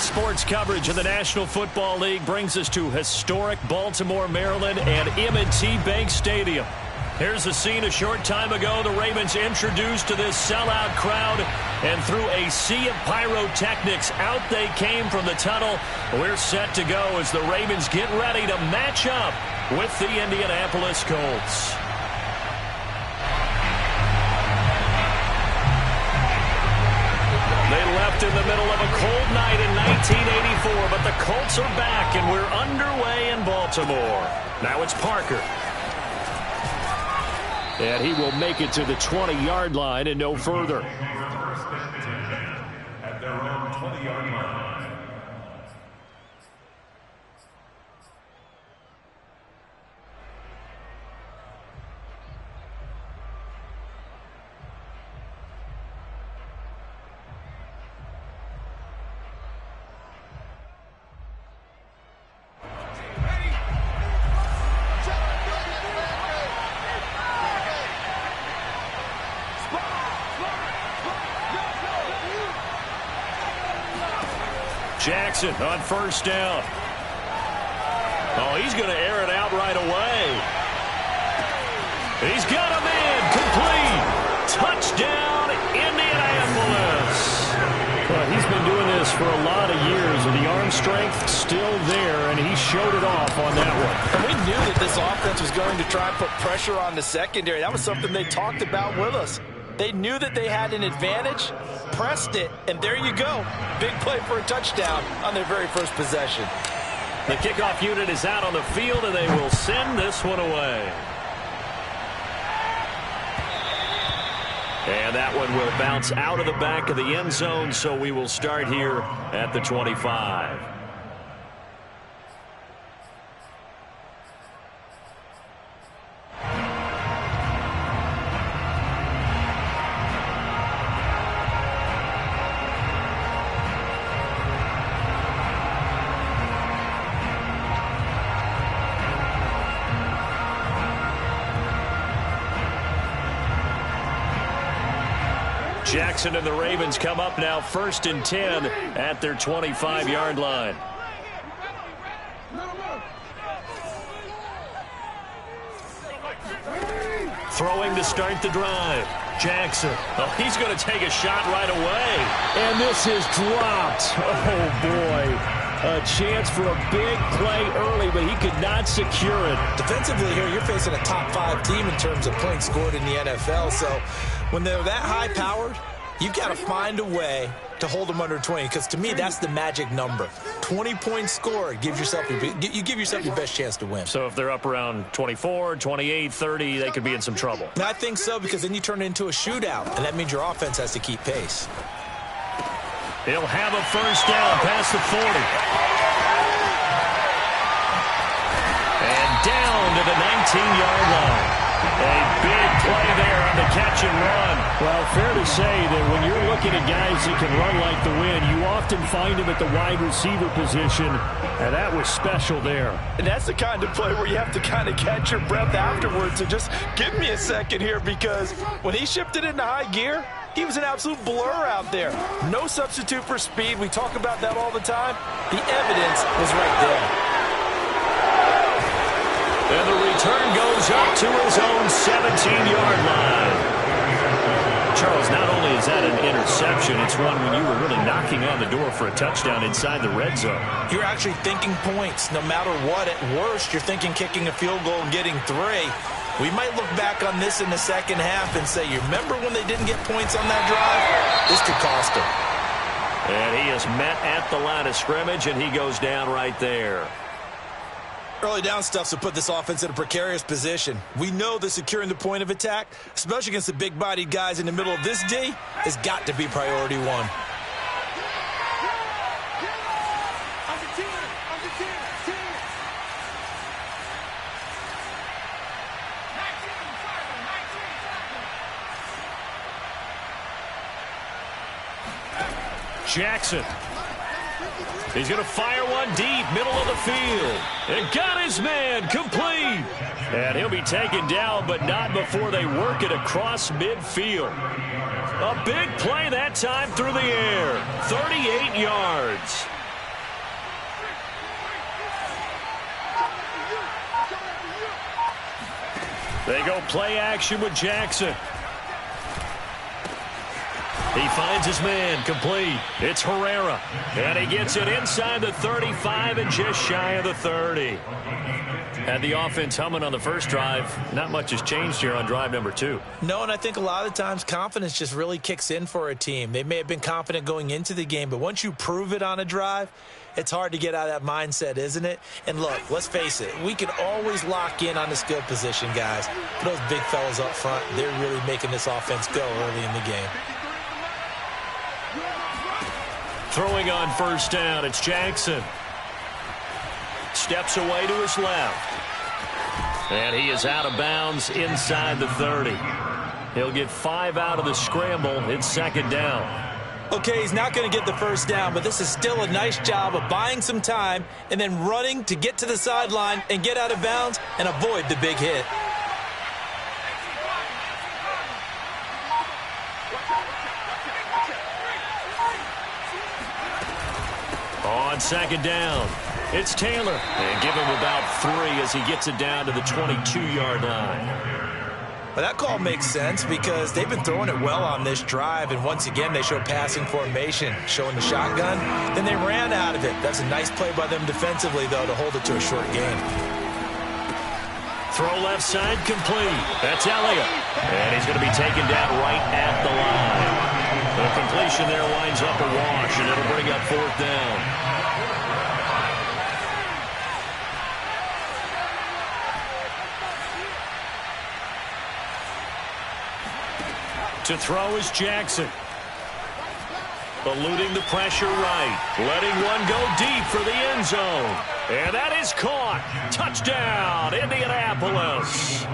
Sports coverage of the National Football League brings us to historic Baltimore, Maryland, and M&T Bank Stadium. Here's the scene a short time ago. The Ravens introduced to this sellout crowd, and through a sea of pyrotechnics, out they came from the tunnel. We're set to go as the Ravens get ready to match up with the Indianapolis Colts. They left in the middle of a cold night in 1984, but the Colts are back, and we're underway in Baltimore. Now it's Parker. And he will make it to the 20-yard line and no further. At their own 20-yard line. Jackson on first down. Oh, he's going to air it out right away. He's got a man complete. Touchdown, Indianapolis. Well, he's been doing this for a lot of years, and the arm strength still there, and he showed it off on that one. And we knew that this offense was going to try and put pressure on the secondary. That was something they talked about with us. They knew that they had an advantage, pressed it, and there you go. Big play for a touchdown on their very first possession. The kickoff unit is out on the field, and they will send this one away. And that one will bounce out of the back of the end zone, so we will start here at the 25. Jackson and the Ravens come up now 1st and 10 at their 25-yard line. Throwing to start the drive. Jackson. Oh, he's going to take a shot right away. And this is dropped. Oh, boy. A chance for a big play early, but he could not secure it. Defensively here, you're facing a top-5 team in terms of points scored in the NFL. So when they're that high-powered, you've got to find a way to hold them under 20, because to me, that's the magic number. 20 points scored, you give yourself your best chance to win. So if they're up around 24, 28, 30, they could be in some trouble. And I think so, because then you turn it into a shootout, and that means your offense has to keep pace. He'll have a first down past the 40. And down to the 19-yard line. A big play there on the catch and run. Well, fair to say that when you're looking at guys that can run like the wind, you often find them at the wide receiver position, and that was special there. And that's the kind of play where you have to kind of catch your breath afterwards and just give me a second here, because when he shifted into high gear, he was an absolute blur out there. No substitute for speed. We talk about that all the time. The evidence was right there. And the return goes up to his own 17-yard line. Charles, not only is that an interception, it's one when you were really knocking on the door for a touchdown inside the red zone. You're actually thinking points. No matter what, at worst, you're thinking kicking a field goal and getting 3. We might look back on this in the second half and say, you remember when they didn't get points on that drive? This could cost them. And he is met at the line of scrimmage, and he goes down right there. Early down stuff's to put this offense in a precarious position. We know that securing the point of attack, especially against the big-bodied guys in the middle of this D, has got to be priority 1. Jackson. He's going to fire one deep, middle of the field. And got his man complete. And he'll be taken down, but not before they work it across midfield. A big play that time through the air. 38 yards. They go play action with Jackson. He finds his man, complete. It's Herrera, and he gets it inside the 35 and just shy of the 30. Had the offense humming on the first drive. Not much has changed here on drive number 2. No, and I think a lot of times confidence just really kicks in for a team. They may have been confident going into the game, but once you prove it on a drive, it's hard to get out of that mindset, isn't it? And look, let's face it, we can always lock in on the skill position, guys. But those big fellas up front, they're really making this offense go early in the game. Throwing on first down, it's Jackson. Steps away to his left. And he is out of bounds inside the 30. He'll get 5 out of the scramble. It's second down. Okay, he's not going to get the first down, but this is still a nice job of buying some time and then running to get to the sideline and get out of bounds and avoid the big hit. On second down, it's Taylor. And give him about 3 as he gets it down to the 22-yard line. Well, that call makes sense because they've been throwing it well on this drive, and once again, they show passing formation, showing the shotgun. Then they ran out of it. That's a nice play by them defensively, though, to hold it to a short gain. Throw left side, complete. That's Elliott. And he's going to be taken down right at the line. The completion there winds up a wash, and it'll bring up fourth down. To throw is Jackson. Eluding the pressure right. Letting one go deep for the end zone. And that is caught. Touchdown, Indianapolis.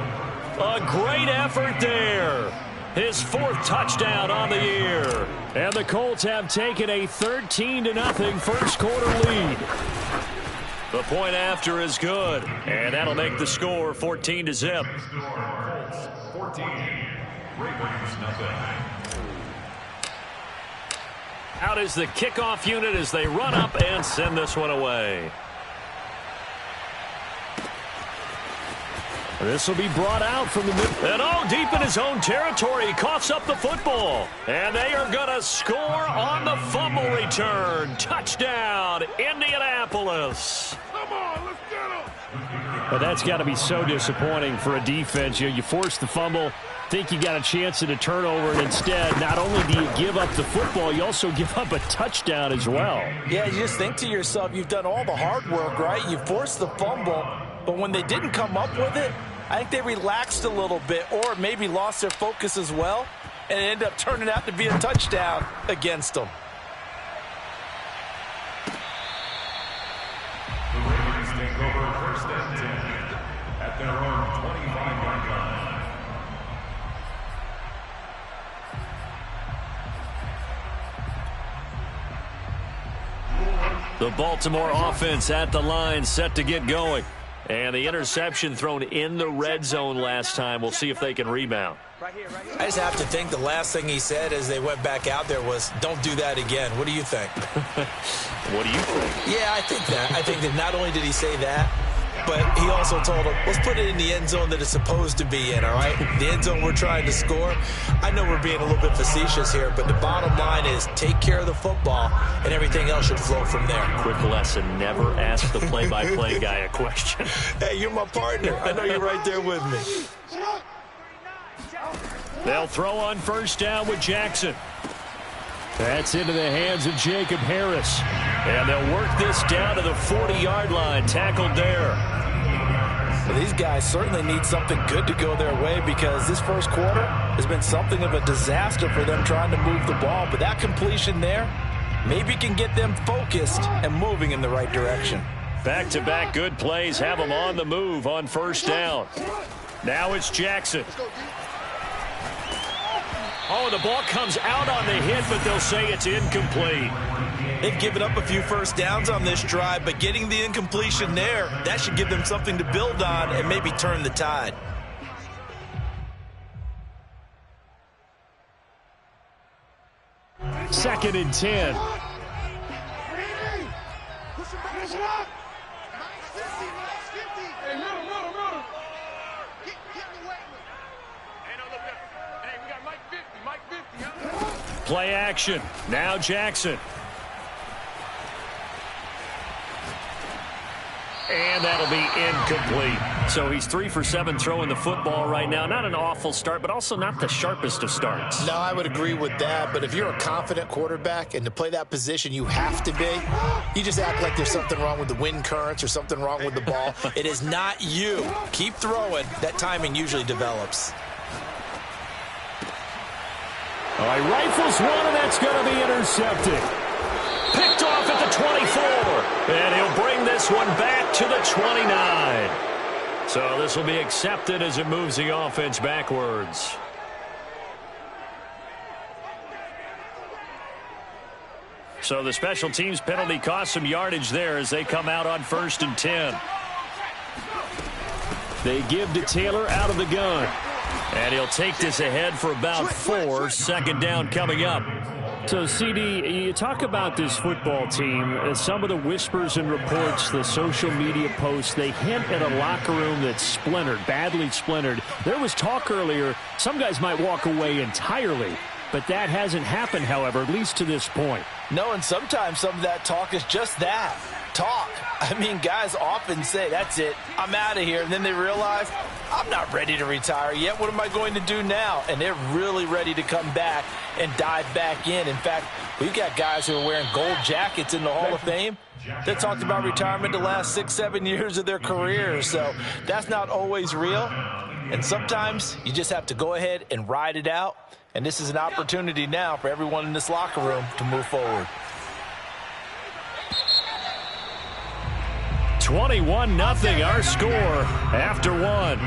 A great effort there. His 4th touchdown on the year. And the Colts have taken a 13-0 first quarter lead. The point after is good. And that'll make the score 14-0. 14. Ravens, nothing. Out is the kickoff unit as they run up and send this one away. This will be brought out from the middle. And deep in his own territory, he coughs up the football. And they are going to score on the fumble return. Touchdown, Indianapolis. Come on, let's get him. Well, that's got to be so disappointing for a defense. You force the fumble, think you got a chance at a turnover, and instead, not only do you give up the football, you also give up a touchdown as well. Yeah, you just think to yourself, you've done all the hard work, right? You forced the fumble, but when they didn't come up with it, I think they relaxed a little bit or maybe lost their focus as well, and it ended up turning out to be a touchdown against them. The Ravens take over first and 10 at their own 25-yard line. The Baltimore offense at the line, set to get going. And the interception thrown in the red zone last time. We'll see if they can rebound. I just have to think the last thing he said as they went back out there was, don't do that again. What do you think? What do you think? Yeah, I think that. I think that not only did he say that, but he also told him, let's put it in the end zone that it's supposed to be in, all right? The end zone we're trying to score. I know we're being a little bit facetious here, but the bottom line is take care of the football, and everything else should flow from there. Quick lesson, never ask the play-by-play guy a question. Hey, you're my partner. I know you're right there with me. They'll throw on first down with Jackson. That's into the hands of Jacob Harris. And they'll work this down to the 40-yard line, tackled there. Well, these guys certainly need something good to go their way because this first quarter has been something of a disaster for them trying to move the ball. But that completion there maybe can get them focused and moving in the right direction. Back-to-back good plays have them on the move on first down. Now it's Jackson. Oh, the ball comes out on the hit, but they'll say it's incomplete. They've given up a few first downs on this drive, but getting the incompletion there, that should give them something to build on and maybe turn the tide. Second and 10. Play action. Now Jackson. And that'll be incomplete. So he's 3 for 7 throwing the football right now. Not an awful start, but also not the sharpest of starts. No, I would agree with that. But if you're a confident quarterback and to play that position you have to be, you just act like there's something wrong with the wind currents or something wrong with the ball. It is not you. Keep throwing. That timing usually develops. All right, rifles one, and that's going to be intercepted. Picked off at the 24. And he'll bring this one back to the 29. So this will be accepted as it moves the offense backwards. So the special teams penalty cost some yardage there as they come out on 1st and 10. They give to Taylor out of the gun. And he'll take this ahead for about 4. Second down coming up. So, CD, you talk about this football team, some of the whispers and reports, the social media posts, they hint at a locker room that's splintered, badly splintered. There was talk earlier, some guys might walk away entirely, but that hasn't happened, however, at least to this point. No, and sometimes some of that talk is just that, talk. I mean, guys often say, that's it, I'm out of here, and then they realize, I'm not ready to retire yet. What am I going to do now? And they're really ready to come back and dive back in. In fact, we've got guys who are wearing gold jackets in the Hall of Fame that talked about retirement the last 6-7 years of their careers. So that's not always real. And sometimes you just have to go ahead and ride it out. And this is an opportunity now for everyone in this locker room to move forward. 21-0 our score after 1.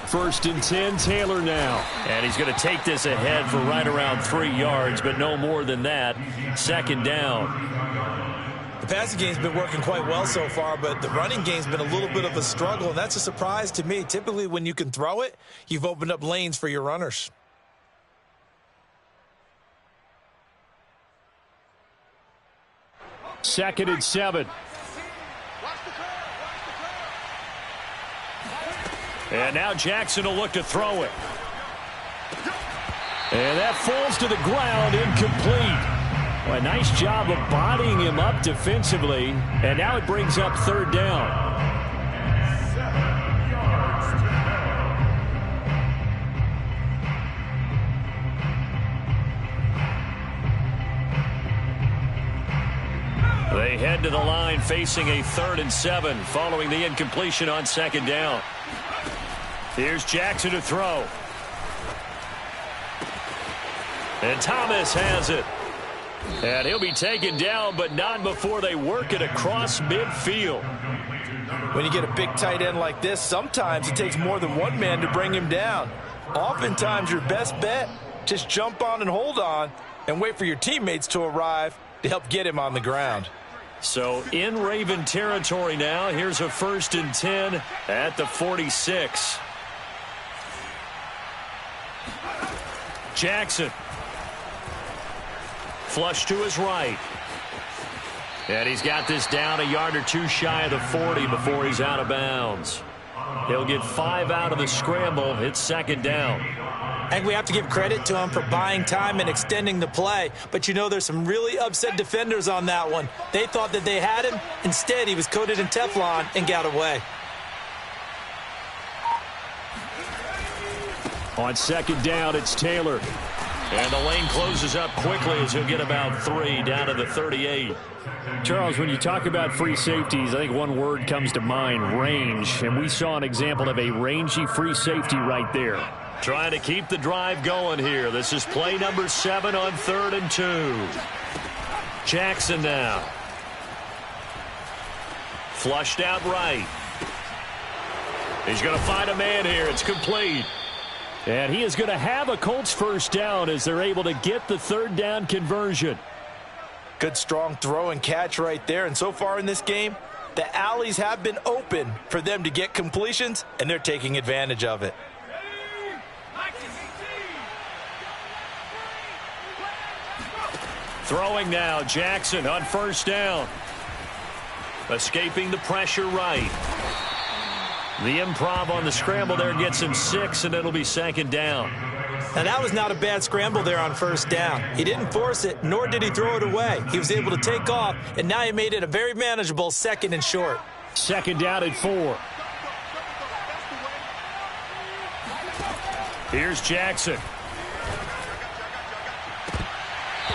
First and 10, Taylor now. And he's going to take this ahead for right around 3 yards, but no more than that. Second down. The passing game's been working quite well so far, but the running game's been a little bit of a struggle, and that's a surprise to me. Typically, when you can throw it, you've opened up lanes for your runners. Second and 7. And now Jackson will look to throw it. And that falls to the ground, incomplete. Well, a nice job of bodying him up defensively. And now it brings up 3rd down. They head to the line facing a 3rd and 7 following the incompletion on 2nd down. Here's Jackson to throw. And Thomas has it. And he'll be taken down, but not before they work it across midfield. When you get a big tight end like this, sometimes it takes more than one man to bring him down. Oftentimes, your best bet, just jump on and hold on and wait for your teammates to arrive to help get him on the ground. So in Raven territory now, here's a 1st and 10 at the 46. Jackson. Flush to his right. And he's got this down a yard or 2 shy of the 40 before he's out of bounds. He'll get 5 out of the scramble. It's 2nd down. I think we have to give credit to him for buying time and extending the play. But, you know, there's some really upset defenders on that one. They thought that they had him. Instead, he was coated in Teflon and got away. On 2nd down, it's Taylor. And the lane closes up quickly as he'll get about 3 down to the 38. Charles, when you talk about free safeties, I think one word comes to mind, range. And we saw an example of a rangy free safety right there. Trying to keep the drive going here. This is play number 7 on 3rd and 2. Jackson now. Flushed out right. He's going to find a man here. It's complete. And he is going to have a Colts first down as they're able to get the 3rd down conversion. Good, strong throw and catch right there. And so far in this game, the alleys have been open for them to get completions, and they're taking advantage of it. Throwing now, Jackson on first down. Escaping the pressure right. The improv on the scramble there gets him 6, and it'll be second down. Now, that was not a bad scramble there on first down. He didn't force it, nor did he throw it away. He was able to take off, and now he made it a very manageable 2nd and short. Second down at 4. Here's Jackson.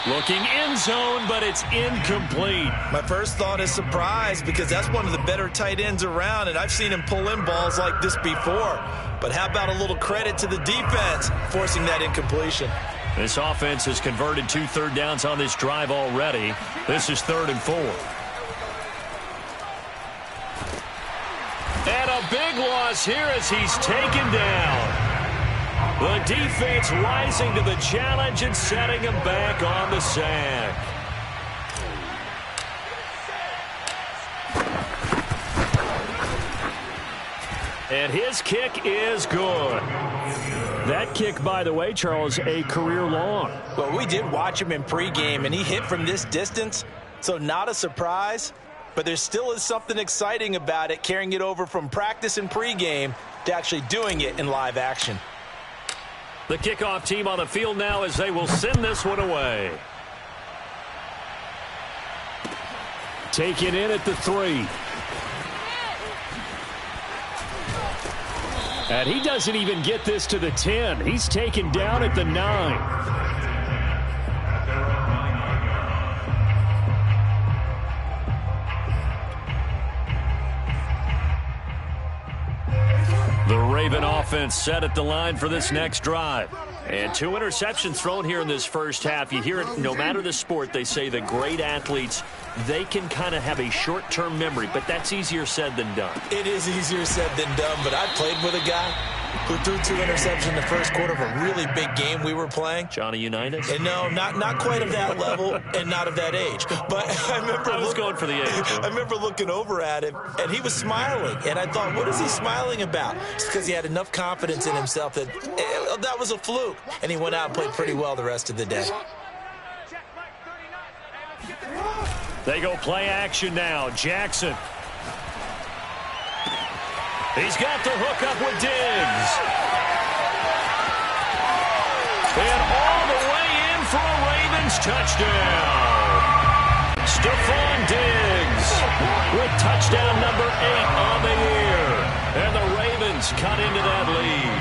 Looking end zone, but it's incomplete. My first thought is surprise, because that's one of the better tight ends around, and I've seen him pull in balls like this before. But how about a little credit to the defense forcing that incompletion? This offense has converted 2 third downs on this drive already. This is 3rd and 4. And a big loss here as he's taken down. The defense rising to the challenge and setting him back on the sack. And his kick is good. That kick, by the way, Charles, a career long. Well, we did watch him in pregame, and he hit from this distance, so not a surprise. But there still is something exciting about it, carrying it over from practice and pregame to actually doing it in live action. The kickoff team on the field now as they will send this one away. Taken in at the 3. And he doesn't even get this to the 10. He's taken down at the 9. The Raven offense set at the line for this next drive. And 2 interceptions thrown here in this first half. You hear it no matter the sport. They say the great athletes, they can kind of have a short-term memory, but that's easier said than done. It is easier said than done, but I played with a guy who threw 2 interceptions in the first quarter of a really big game we were playing. Johnny Unitas? And no, not quite of that level and not of that age. But I remember going for the age. I remember looking over at him, and he was smiling. And I thought, what is he smiling about? It's because he had enough confidence in himself that that was a fluke. And he went out and played pretty well the rest of the day. They go play action now. Jackson. He's got the hook up with Diggs. And all the way in for a Ravens touchdown. Stephon Diggs with touchdown number 8 on the year. And the Ravens cut into that lead.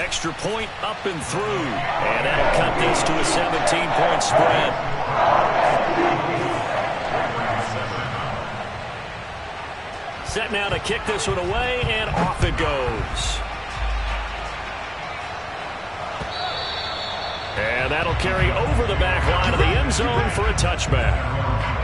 Extra point up and through. And that'll cut this to a 17-point spread. Set now to kick this one away, and off it goes. And that'll carry over the back line of the end zone for a touchback.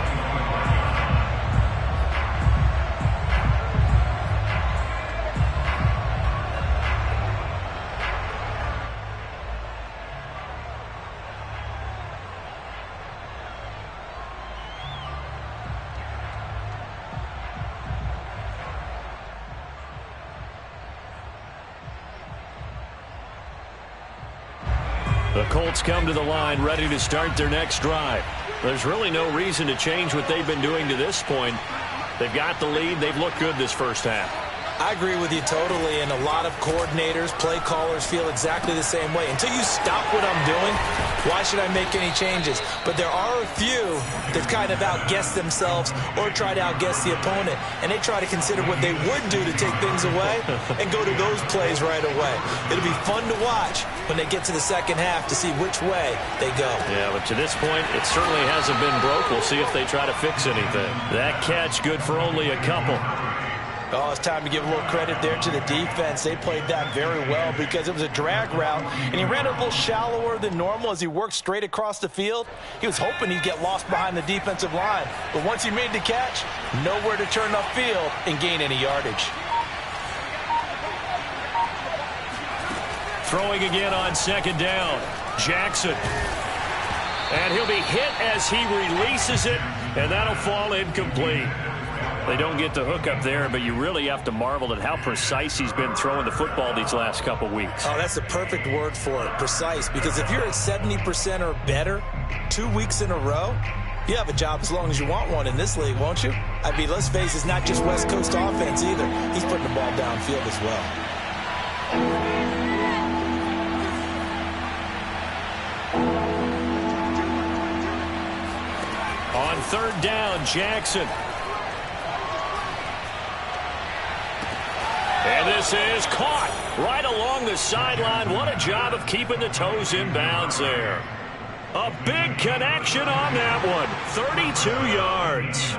The Colts come to the line ready to start their next drive. There's really no reason to change what they've been doing to this point. They've got the lead. They've looked good this first half. I agree with you totally, and a lot of coordinators, play callers feel exactly the same way. Until you stop what I'm doing, why should I make any changes? But there are a few that kind of outguess themselves or try to outguess the opponent, and they try to consider what they would do to take things away and go to those plays right away. It'll be fun to watch when they get to the second half to see which way they go. Yeah, but to this point, it certainly hasn't been broke. We'll see if they try to fix anything. That catch good for only a couple. Oh, it's time to give a little credit there to the defense. They played that very well because it was a drag route, and he ran a little shallower than normal as he worked straight across the field. He was hoping he'd get lost behind the defensive line, but once he made the catch, nowhere to turn upfield and gain any yardage. Throwing again on second down. Jackson. And he'll be hit as he releases it, and that'll fall incomplete. They don't get the hook up there, but you really have to marvel at how precise he's been throwing the football these last couple weeks. Oh, that's the perfect word for it, precise, because if you're at 70% or better 2 weeks in a row, you have a job as long as you want one in this league, won't you? I mean, let's face it, it's not just West Coast offense either. He's putting the ball downfield as well. On third down, Jackson. And this is caught right along the sideline. What a job of keeping the toes in bounds there. A big connection on that one. 32 yards.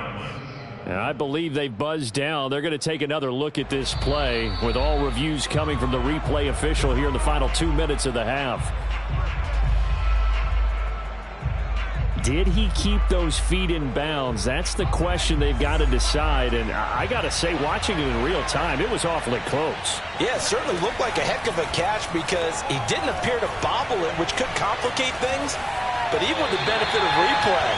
And I believe they buzzed down. They're going to take another look at this play with all reviews coming from the replay official here in the final 2 minutes of the half. Did he keep those feet in bounds? That's the question they've got to decide. And I got to say, watching it in real time, it was awfully close. Yeah, it certainly looked like a heck of a catch because he didn't appear to bobble it, which could complicate things. But even with the benefit of replay,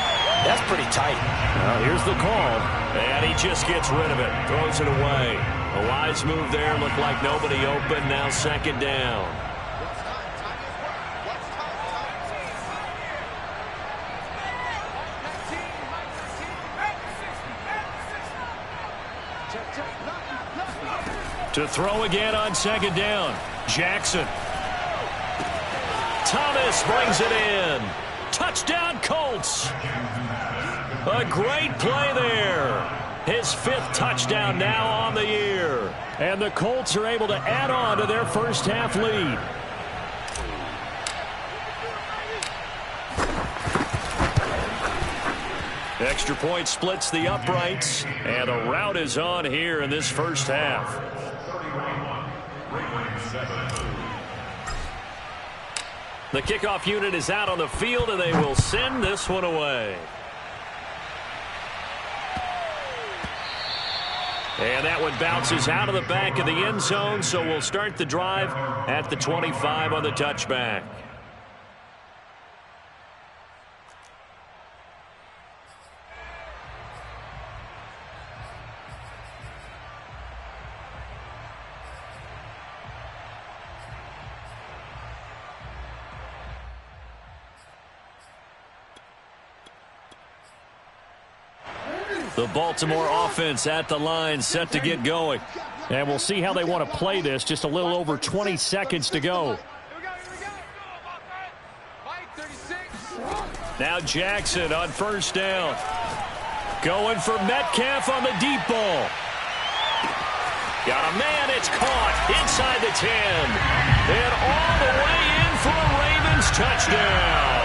that's pretty tight. Well, here's the call. And he just gets rid of it. Throws it away. A wise move there. Looked like nobody open. Now second down. To throw again on second down. Jackson. Thomas brings it in. Touchdown, Colts. A great play there. His 5th touchdown now on the year. And the Colts are able to add on to their first half lead. Extra point splits the uprights. And a rout is on here in this first half. The kickoff unit is out on the field, and they will send this one away. And that one bounces out of the back of the end zone, so we'll start the drive at the 25 on the touchback. The Baltimore offense at the line, set to get going. And we'll see how they want to play this. Just a little over 20 seconds to go. Now Jackson on first down. Going for Metcalf on the deep ball. Got a man, it's caught inside the 10. And all the way in for a Ravens touchdown.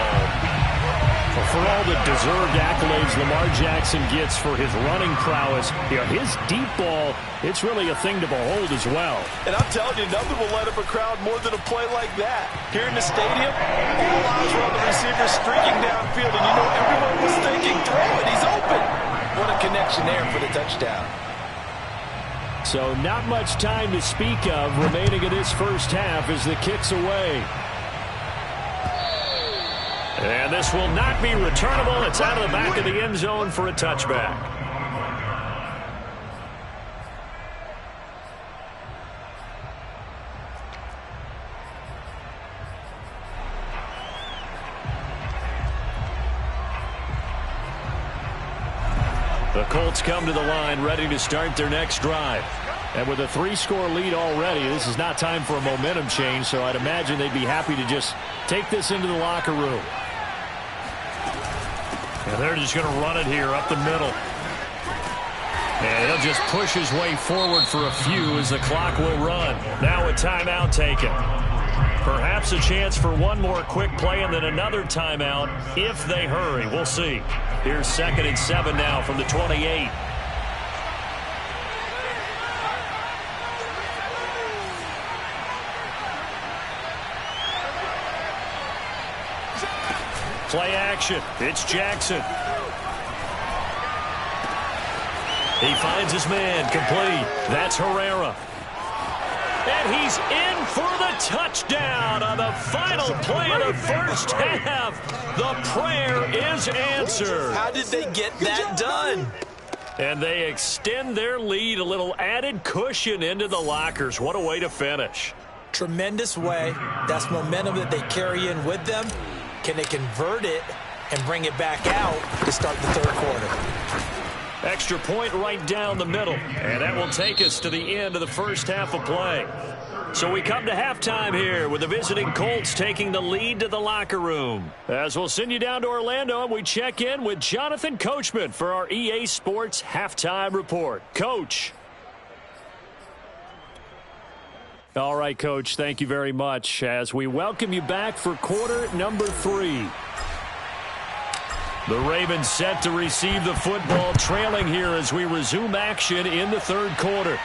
For all the deserved accolades Lamar Jackson gets for his running prowess, you know, his deep ball, it's really a thing to behold as well. And I'm telling you, nothing will light up a crowd more than a play like that. Here in the stadium, all eyes were on the receiver streaking downfield, and you know everyone was thinking, throw it, he's open. What a connection there for the touchdown. So not much time to speak of remaining in this first half as the kick's away. And this will not be returnable. It's out of the back of the end zone for a touchback. The Colts come to the line ready to start their next drive. And with a 3-score lead already, this is not time for a momentum change, so I'd imagine they'd be happy to just take this into the locker room. And they're just going to run it here up the middle. And he'll just push his way forward for a few as the clock will run. Now a timeout taken. Perhaps a chance for one more quick play and then another timeout if they hurry. We'll see. Here's 2nd and 7 now from the 28. Play action. It's Jackson. He finds his man complete. That's Herrera. And he's in for the touchdown on the final play of the first half. The prayer is answered. How did they get that done? And they extend their lead, a little added cushion into the lockers. What a way to finish. Tremendous way. That's momentum that they carry in with them. Can they convert it and bring it back out to start the third quarter? Extra point right down the middle. And that will take us to the end of the first half of play. So we come to halftime here with the visiting Colts taking the lead to the locker room. As we'll send you down to Orlando, and we check in with Jonathan Coachman for our EA Sports Halftime Report. Coach. All right, Coach, thank you very much as we welcome you back for quarter number 3. The Ravens set to receive the football, trailing here as we resume action in the third quarter.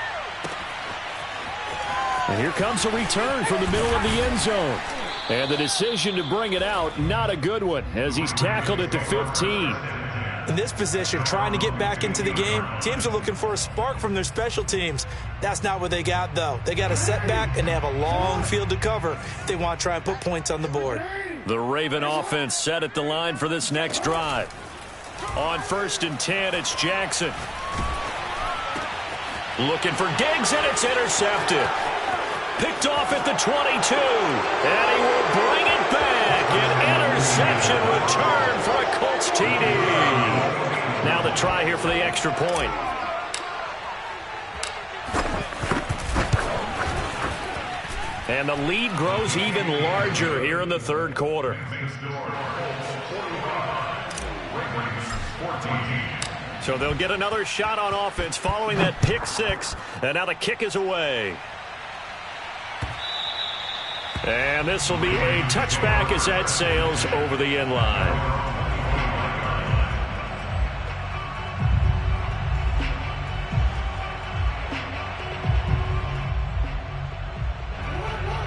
And here comes a return from the middle of the end zone. And the decision to bring it out, not a good one, as he's tackled at the 15. In this position, trying to get back into the game, teams are looking for a spark from their special teams. That's not what they got, though. They got a setback, and they have a long field to cover if they want to try and put points on the board. The Raven offense set at the line for this next drive. On 1st and 10, it's Jackson. Looking for Diggs, and it's intercepted. Picked off at the 22, and he will bring it back. An interception return for a Colts TD. Now the try here for the extra point. And the lead grows even larger here in the third quarter. So they'll get another shot on offense following that pick 6, and now the kick is away. And this will be a touchback as that sails over the end line.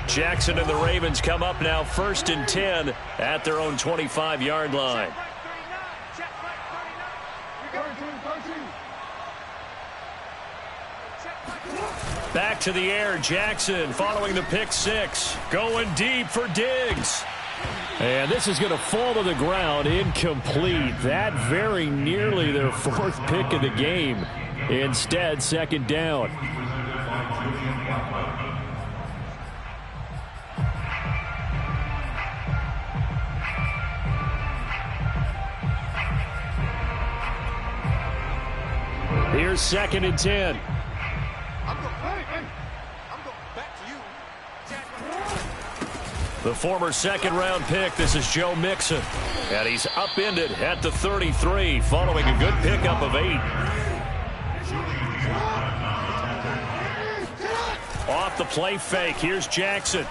Jackson and the Ravens come up now 1st and 10 at their own 25-yard line. Back to the air, Jackson following the pick 6. Going deep for Diggs. And this is going to fall to the ground, incomplete. That very nearly their 4th pick of the game. Instead, 2nd down. Here's 2nd and 10. The former 2nd-round pick, this is Joe Mixon. And he's upended at the 33 following a good pickup of 8. Off the play fake, here's Jackson.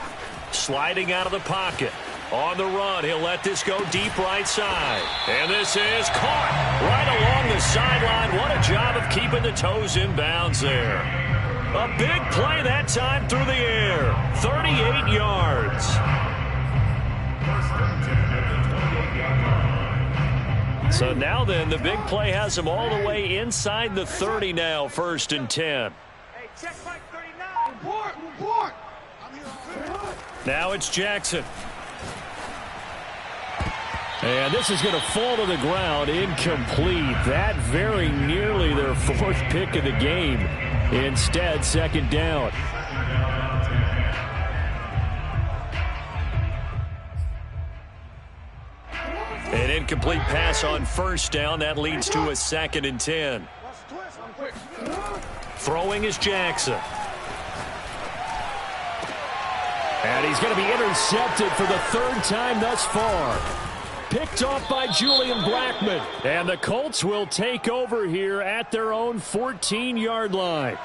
Sliding out of the pocket. On the run, he'll let this go deep right side. And this is caught right along the sideline. What a job of keeping the toes in bounds there. A big play that time through the air. 38 yards. So now then, the big play has him all the way inside the 30 now, 1st and 10. Hey, check Mike 39. Report. Now it's Jackson. And this is going to fall to the ground, incomplete. That very nearly their 4th pick of the game. Instead, 2nd down. An incomplete pass on 1st down. That leads to a 2nd and 10. Throwing is Jackson. And he's going to be intercepted for the 3rd time thus far. Picked off by Julian Blackmon. And the Colts will take over here at their own 14-yard line.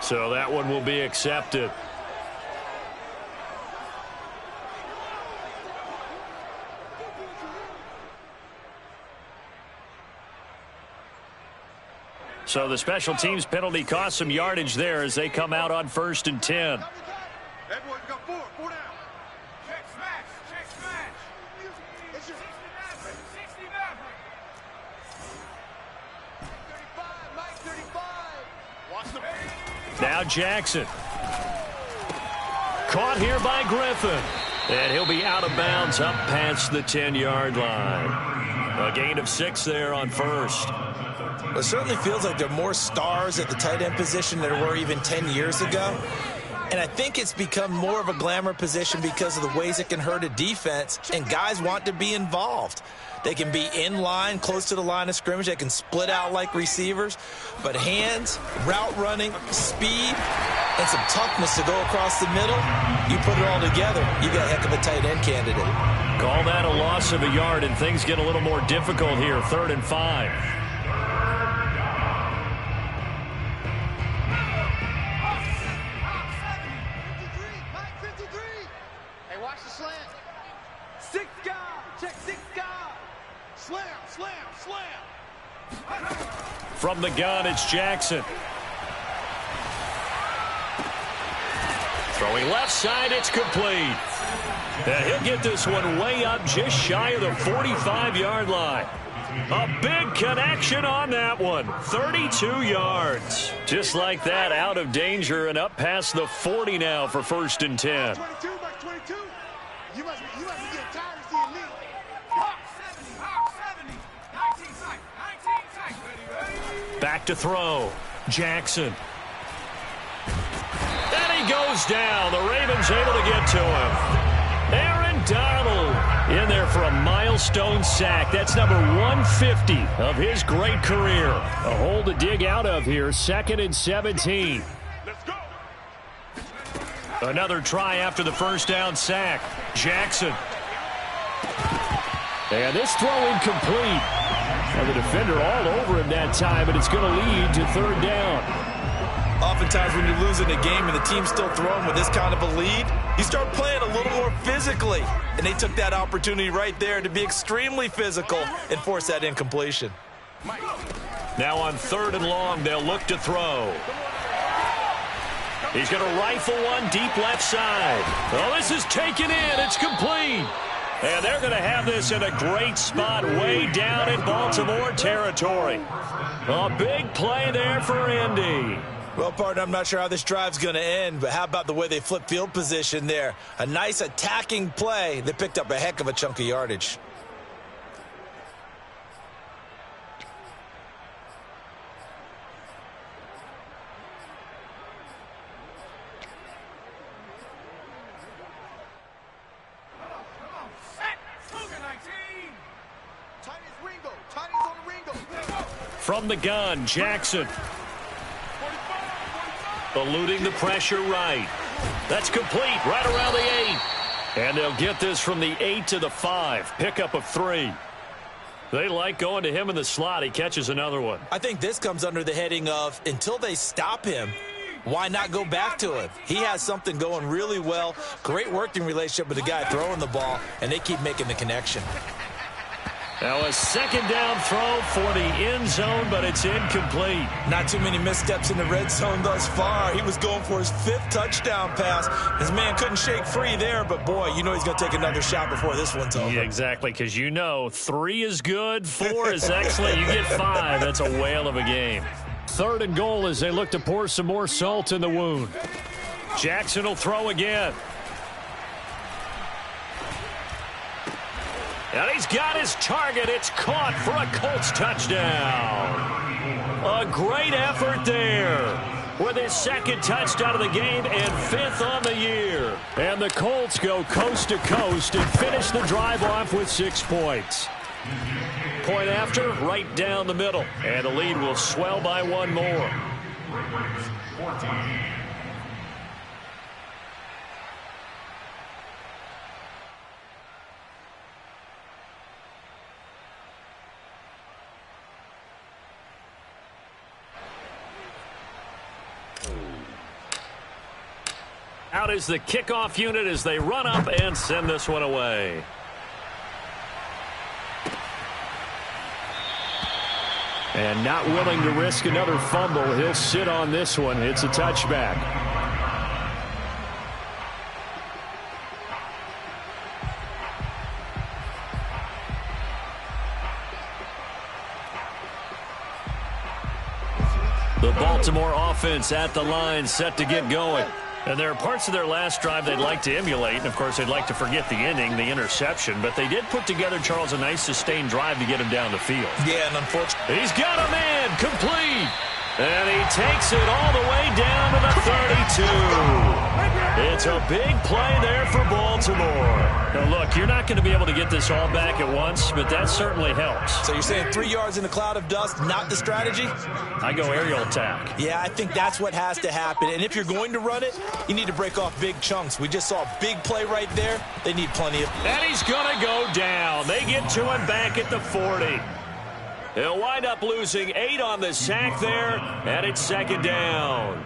So that one will be accepted. So the special teams penalty cost some yardage there as they come out on 1st and 10. Everyone's got 4 down. Check smash. It's your 69. 35, Mike 35. Watch the Now Jackson. Caught here by Griffin. And he'll be out of bounds up past the 10-yard line. A gain of 6 there on 1st. It certainly feels like there are more stars at the tight end position than there were even 10 years ago. And I think it's become more of a glamour position because of the ways it can hurt a defense, and guys want to be involved. They can be in line, close to the line of scrimmage. They can split out like receivers. But hands, route running, speed, and some toughness to go across the middle, you put it all together, you got a heck of a tight end candidate. Call that a loss of a yard, and things get a little more difficult here. 3rd and 5. From the gun, it's Jackson. Throwing left side, it's complete. And he'll get this one way up just shy of the 45-yard line. A big connection on that one. 32 yards. Just like that, out of danger and up past the 40 now for 1st and 10. 22, Mike 22. You must be getting tired of seeing me. Hawk 70, 19 sack, 19 sack. Back to throw. Jackson. And he goes down. The Ravens able to get to him. Aaron Donald in there for a milestone sack. That's number 150 of his great career. A hole to dig out of here. 2nd and 17. Let's go. Another try after the first down sack. Jackson. And this throw incomplete. Now the defender all over him that time, but it's going to lead to 3rd down. Oftentimes when you're losing a game and the team's still throwing with this kind of a lead, you start playing a little more physically. And they took that opportunity right there to be extremely physical and force that incompletion. Now on 3rd and long, they'll look to throw. He's going to rifle one deep left side. Oh, this is taken in. It's complete. And they're going to have this in a great spot way down in Baltimore territory. A big play there for Indy. Well, partner, I'm not sure how this drive's going to end, but how about the way they flip field position there? A nice attacking play that picked up a heck of a chunk of yardage. From the gun, Jackson. Eluding the pressure right. That's complete right around the 8. And they'll get this from the 8 to the 5. Pickup of 3. They like going to him in the slot. He catches another one. I think this comes under the heading of until they stop him, why not go back to him? He has something going really well. Great working relationship with the guy throwing the ball, and they keep making the connection. Now a 2nd down throw for the end zone, but it's incomplete. Not too many missteps in the red zone thus far. He was going for his 5th touchdown pass. His man couldn't shake free there, but boy, you know he's going to take another shot before this one's over. Yeah, exactly, because you know 3 is good, 4 is excellent. You get 5. That's a whale of a game. 3rd and goal as they look to pour some more salt in the wound. Jackson will throw again. And he's got his target. It's caught for a Colts touchdown. A great effort there with his 2nd touchdown of the game and 5th on the year. And the Colts go coast to coast and finish the drive off with 6 points. Point after, right down the middle. And the lead will swell by 1 more. Out is the kickoff unit as they run up and send this one away. And not willing to risk another fumble, he'll sit on this one. It's a touchback. The Baltimore offense at the line, set to get going. And there are parts of their last drive they'd like to emulate. And, of course, they'd like to forget the inning, the interception. But they did put together, Charles, a nice sustained drive to get him down the field. Yeah, and unfortunately, he's got a man complete. And he takes it all the way down to the 32. It's a big play there for Baltimore. Now, look, you're not going to be able to get this all back at once, but that certainly helps. So you're saying 3 yards in a cloud of dust, not the strategy? I go aerial attack. Yeah, I think that's what has to happen. And if you're going to run it, you need to break off big chunks. We just saw a big play right there. They need plenty of... And he's going to go down. They get to him back at the 40. He'll wind up losing 8 on the sack there, and it's second down.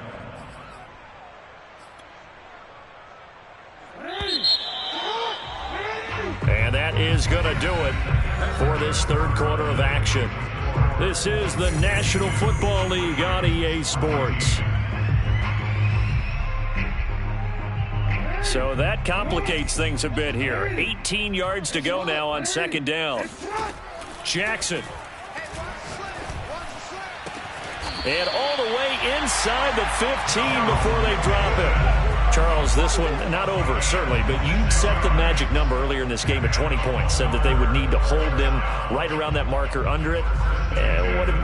And that is going to do it for this third quarter of action. This is the National Football League on EA Sports. So that complicates things a bit here. 18 yards to go now on second down. Jackson. And all the way inside the 15 before they drop it. Charles, this one not over, certainly, but you set the magic number earlier in this game at 20 points, said that they would need to hold them right around that marker under it.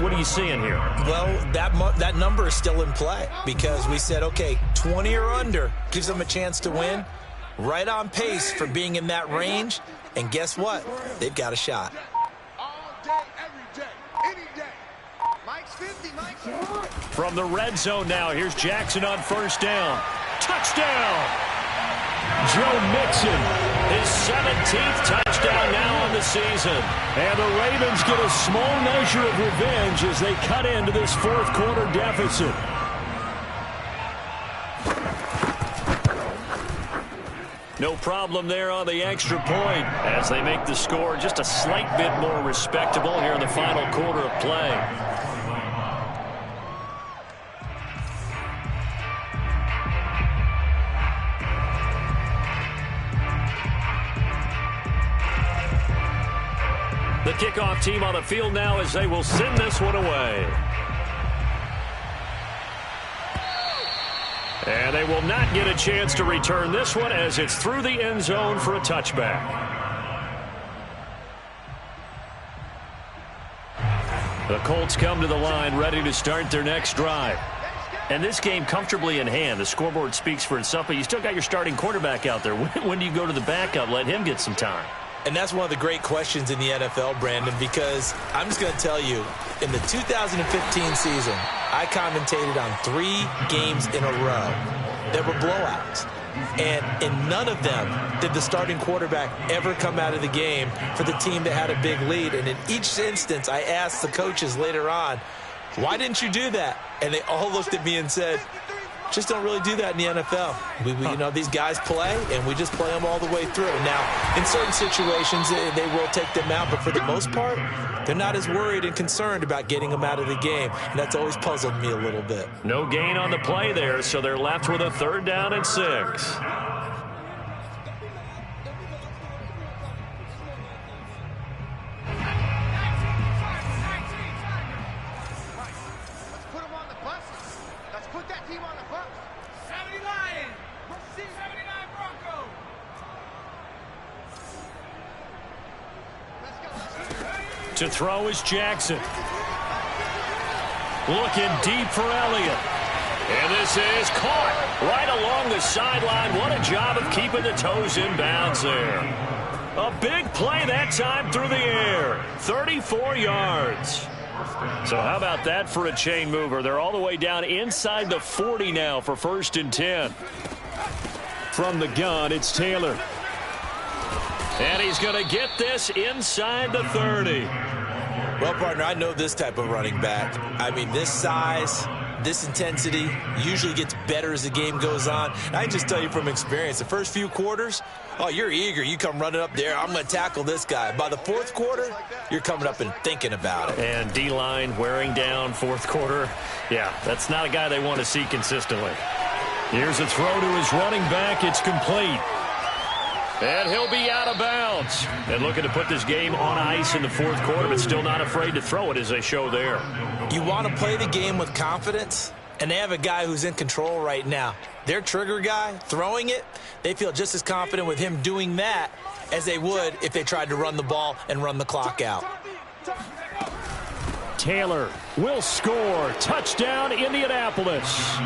What are you seeing here? Well, that number is still in play because we said, okay, 20 or under gives them a chance to win. Right on pace for being in that range. And guess what? They've got a shot. All day, every day, any day. Mike's 50, Mike's 50. From the red zone now, here's Jackson on first down. Touchdown! Joe Mixon, his 17th touchdown now on the season. And the Ravens get a small measure of revenge as they cut into this fourth quarter deficit. No problem there on the extra point as they make the score just a slight bit more respectable here in the final quarter of play. The kickoff team on the field now as they will send this one away. And they will not get a chance to return this one as it's through the end zone for a touchback. The Colts come to the line ready to start their next drive. And this game comfortably in hand. The scoreboard speaks for itself, but you still got your starting quarterback out there. When do you go to the backup, let him get some time? And that's one of the great questions in the NFL, Brandon, because I'm just going to tell you, in the 2015 season, I commentated on 3 games in a row that were blowouts. And in none of them did the starting quarterback ever come out of the game for the team that had a big lead. And in each instance, I asked the coaches later on, why didn't you do that? And they all looked at me and said, just don't really do that in the NFL. You know, these guys play, and we just play them all the way through. Now, in certain situations, they will take them out, but for the most part, they're not as worried and concerned about getting them out of the game, and that's always puzzled me a little bit. No gain on the play there, so they're left with a 3rd down and 6. To throw is Jackson. Looking deep for Elliott. And this is caught right along the sideline. What a job of keeping the toes in bounds there. A big play that time through the air. 34 yards. So how about that for a chain mover? They're all the way down inside the 40 now for 1st and 10. From the gun, it's Taylor. And he's going to get this inside the 30. Well, partner, I know this type of running back. I mean, this size, this intensity usually gets better as the game goes on. And I can just tell you from experience, the first few quarters, oh, you're eager. You come running up there, I'm going to tackle this guy. By the 4th quarter, you're coming up and thinking about it. And D-line wearing down 4th quarter. Yeah, that's not a guy they want to see consistently. Here's a throw to his running back. It's complete. And he'll be out of bounds. And looking to put this game on ice in the 4th quarter, but still not afraid to throw it as they show there. You want to play the game with confidence, and they have a guy who's in control right now. Their trigger guy, throwing it, they feel just as confident with him doing that as they would if they tried to run the ball and run the clock out. Taylor will score. Touchdown, Indianapolis.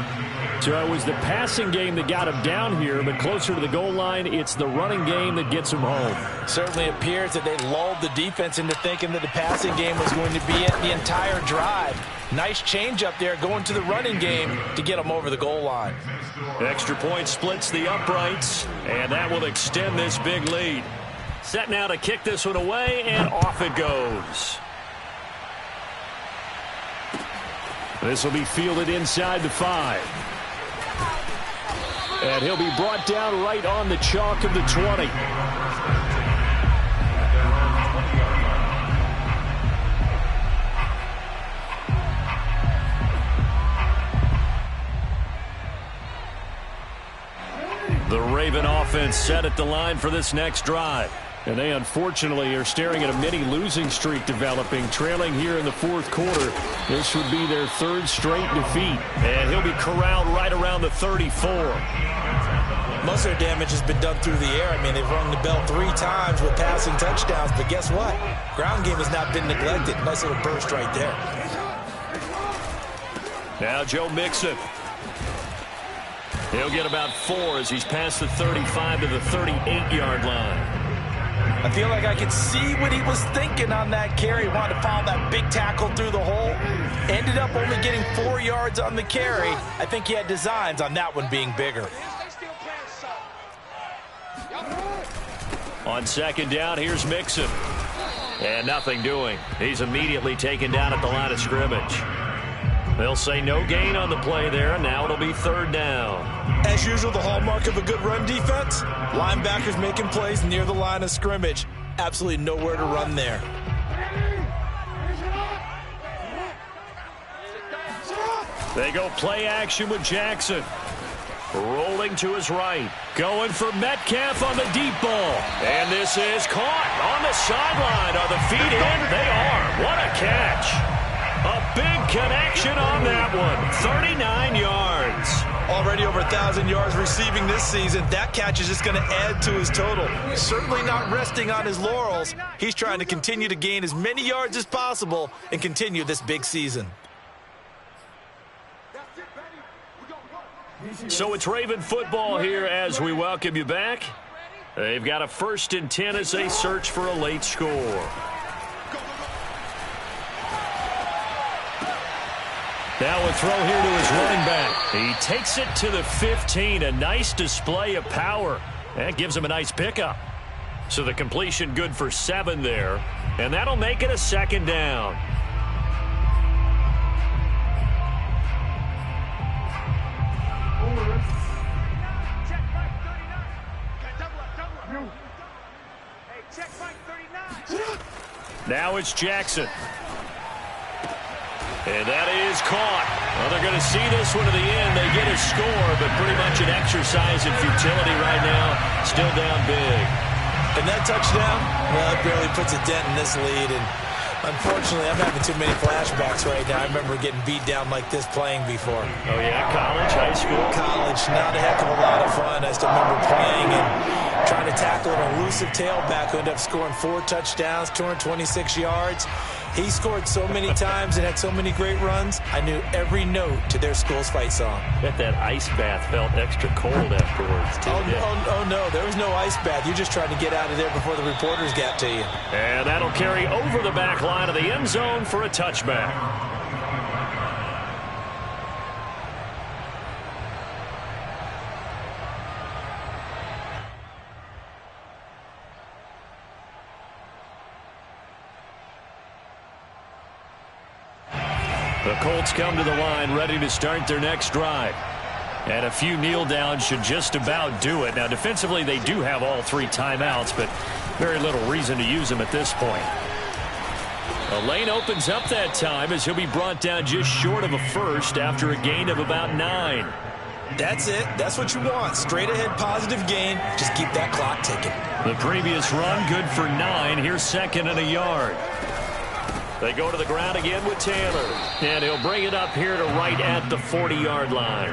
So it was the passing game that got him down here, but closer to the goal line, it's the running game that gets him home. Certainly appears that they lulled the defense into thinking that the passing game was going to be it the entire drive. Nice change up there going to the running game to get them over the goal line. Extra point splits the uprights, and that will extend this big lead. Set now to kick this one away, and off it goes. This will be fielded inside the 5. And he'll be brought down right on the chalk of the 20. The Raven offense set at the line for this next drive. And they unfortunately are staring at a mini losing streak developing, trailing here in the fourth quarter. This would be their third straight defeat. And he'll be corralled right around the 34. Most of their damage has been done through the air. I mean, they've rung the bell 3 times with passing touchdowns, but guess what? Ground game has not been neglected. Nice little burst right there. Now Joe Mixon. He'll get about 4 as he's past the 35 to the 38-yard line. I feel like I could see what he was thinking on that carry. He wanted to follow that big tackle through the hole. Ended up only getting 4 yards on the carry. I think he had designs on that one being bigger. On second down, here's Mixon. And nothing doing. He's immediately taken down at the line of scrimmage. They'll say no gain on the play there, and now it'll be third down. As usual, the hallmark of a good run defense, linebackers making plays near the line of scrimmage. Absolutely nowhere to run there. They go play action with Jackson. Rolling to his right. Going for Metcalf on the deep ball. And this is caught on the sideline. Are the feet in? They are. What a catch. A big connection on that one. 39 yards. Already over 1,000 yards receiving this season. That catch is just going to add to his total. Certainly not resting on his laurels. He's trying to continue to gain as many yards as possible and continue this big season. So it's Raven football here as we welcome you back. They've got a 1st and 10 as they search for a late score. Now a throw here to his running back. He takes it to the 15. A nice display of power. That gives him a nice pickup. So the completion good for 7 there. And that'll make it a second down. Now it's Jackson. And that is caught. Well, they're going to see this one to the end. They get a score, but pretty much an exercise in futility right now. Still down big. And that touchdown, well, it barely puts a dent in this lead. And unfortunately, I'm having too many flashbacks right now. I remember getting beat down like this playing before. Oh, yeah? College, high school? College, not a heck of a lot of fun. I still remember playing and trying to tackle an elusive tailback who ended up scoring 4 touchdowns, 226 yards. He scored so many times and had so many great runs, I knew every note to their school's fight song. Bet that ice bath felt extra cold afterwards, too. Oh, no, there was no ice bath. You just tried to get out of there before the reporters got to you. And that'll carry over the back line of the end zone for a touchback. The Colts come to the line ready to start their next drive. And a few kneel downs should just about do it. Now, defensively, they do have all 3 timeouts, but very little reason to use them at this point. A lane opens up that time as he'll be brought down just short of a first after a gain of about 9. That's it. That's what you want. Straight ahead positive gain. Just keep that clock ticking. The previous run good for 9. Here's 2nd and a yard. They go to the ground again with Taylor. And he'll bring it up here to right at the 40-yard line.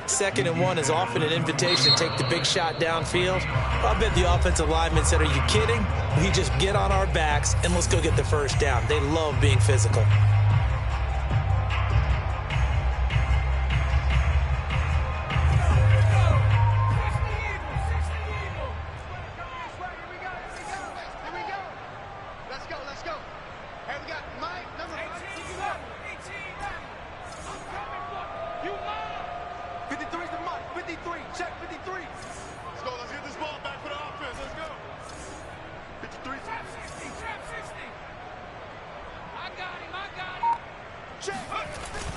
2nd and 1 is often an invitation to take the big shot downfield. I bet the offensive lineman said, are you kidding? We just get on our backs and let's go get the first down. They love being physical.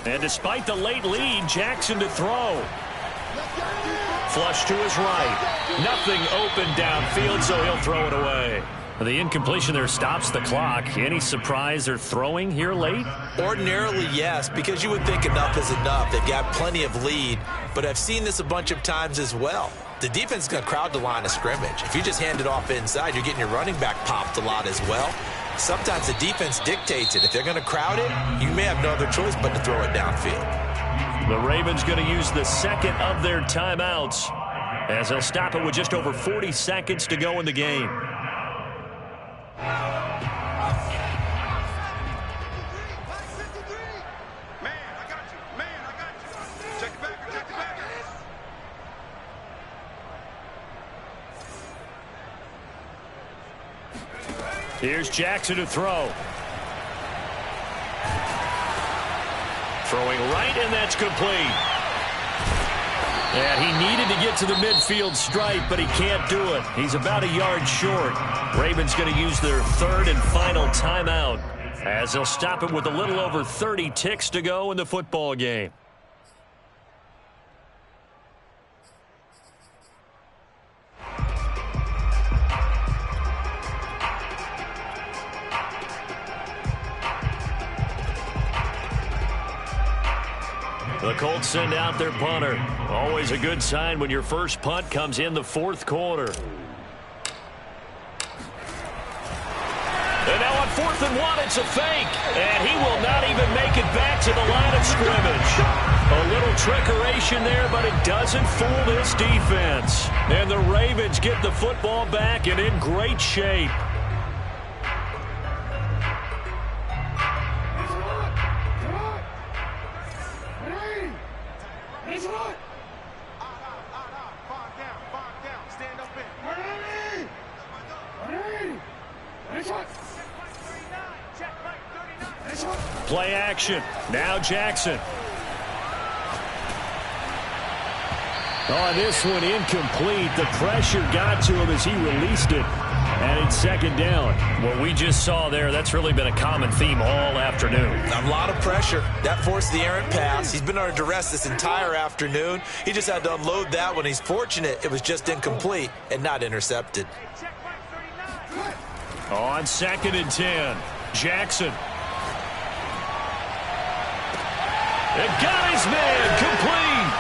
And despite the late lead, Jackson to throw. Flush to his right. Nothing open downfield, so he'll throw it away. The incompletion there stops the clock. Any surprise they're throwing here late? Ordinarily, yes, because you would think enough is enough. They've got plenty of lead, but I've seen this a bunch of times as well. The defense is going to crowd the line of scrimmage. If you just hand it off inside, you're getting your running back popped a lot as well. Sometimes the defense dictates it. If they're going to crowd it, you may have no other choice but to throw it downfield. The Ravens going to use the second of their timeouts as they'll stop it with just over 40 seconds to go in the game. Here's Jackson to throw. Throwing right, and that's complete. And he needed to get to the midfield stripe, but he can't do it. He's about a yard short. Ravens going to use their 3rd and final timeout as they'll stop it with a little over 30 ticks to go in the football game. The Colts send out their punter. Always a good sign when your first punt comes in the 4th quarter. And now on 4th and 1, it's a fake. And he will not even make it back to the line of scrimmage. A little trickeration there, but it doesn't fool this defense. And the Ravens get the football back and in great shape. Play action. Now Jackson. On this one, incomplete. The pressure got to him as he released it. And it's 2nd down. What we just saw there, that's really been a common theme all afternoon. A lot of pressure. That forced the errant pass. He's been under duress this entire afternoon. He just had to unload that one. He's fortunate it was just incomplete and not intercepted. On 2nd and 10, Jackson. And got his man complete.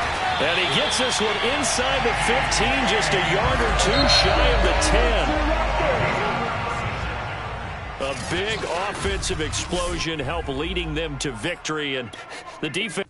And he gets this one inside the 15, just a yard or two shy of the 10. A big offensive explosion helped leading them to victory, and the defense